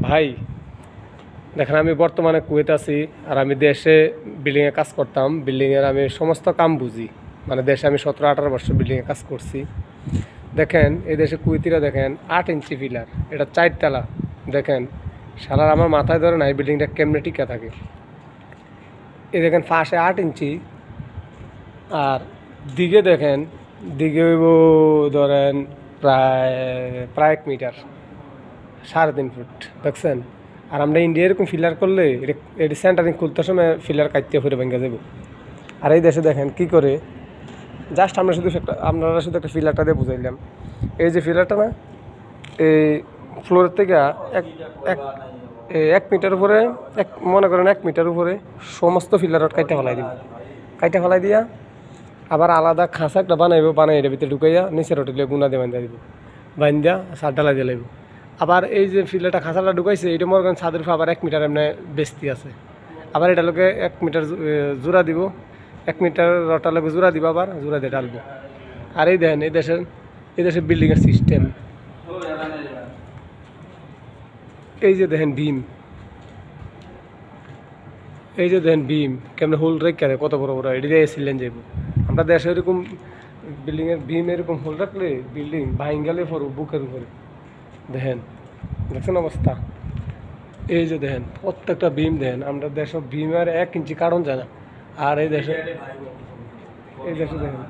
ভাই দেখেন আমি বর্তমানে কুয়েতে আছি আর আমি দেশে বিল্ডিংয়ে কাজ করতাম। বিল্ডিংয়ের আমি সমস্ত কাম বুঝি, মানে দেশে আমি 17-18 বছর বিল্ডিংয়ে কাজ করছি। দেখেন এই দেশে কুয়েতিরা দেখেন 8 ইঞ্চি পিলার, এটা 4 তলা। দেখেন সালার আমার মাথায় ধরে না এই বিল্ডিংটা কেমনে টিকা থাকে। এই দেখেন ফাঁসে 8 ইঞ্চি আর দিকে দেখেন, দিকে ধরেন প্রায় প্রায় 1 মিটার, 3.5 ফুট। দেখছেন? আর আমরা ইন্ডিয়া এরকম ফিলার করলে এটি সেন্টারিং খুলতে সময় ফিলার কাটতে ফিরে ভেঙে যাবো। আর এই দেশে দেখেন কি করে, জাস্ট আমরা শুধু একটা ফিলারটা দিয়ে বুঝাইলাম। এই যে ফিলারটা না, এই ফ্লোরের থেকে এক এক 1 মিটার উপরে, মনে করেন 1 মিটার উপরে সমস্ত ফিলার কাইটা ফেলাই দিব। কাইটা ফেলাই দিয়া আবার আলাদা খাঁচা একটা বানাইব, বানাই এটার ভিতরে ঢুকাইয়া নিচের হোটেলে গুনা দিয়ে বান্ধা দিব, বান্ধা সার ঢালাই দিয়ে লাগবে। আবার এই যে ফিলারটা খাঁচাটা ঢুকাইছে এটা মনে করেন ছাদের উপর আবার 1 মিটার এমনি বেস্তি আছে। আবার এটা লোকে 1 মিটার জোড়া দিব, 1 মিটার রটা লোকে জোড়া দিব, আবার জোড়া দিয়ে ডালবো। আর এই দেখেন এই দেশের বিল্ডিংয়ের সিস্টেম। এই যে দেখেন ভীম, এই যে দেখেন ভীম কেমন হোল রেখে কত বড় বড়, এটি দিয়ে এসিলেন যাইব। আমরা দেশে এরকম বিল্ডিংয়ের ভীম এরকম হোল রাখলে বিল্ডিং ভাঙ গেলে পড়ব বুকের উপরে। দেখেন, দেখছেন অবস্থা? এই যে দেখেন প্রত্যেকটা ভীম দেখেন, আমরা দেশে ভীমের 1 ইঞ্চি কারণ যায় না। আর এই দেশে দেখেন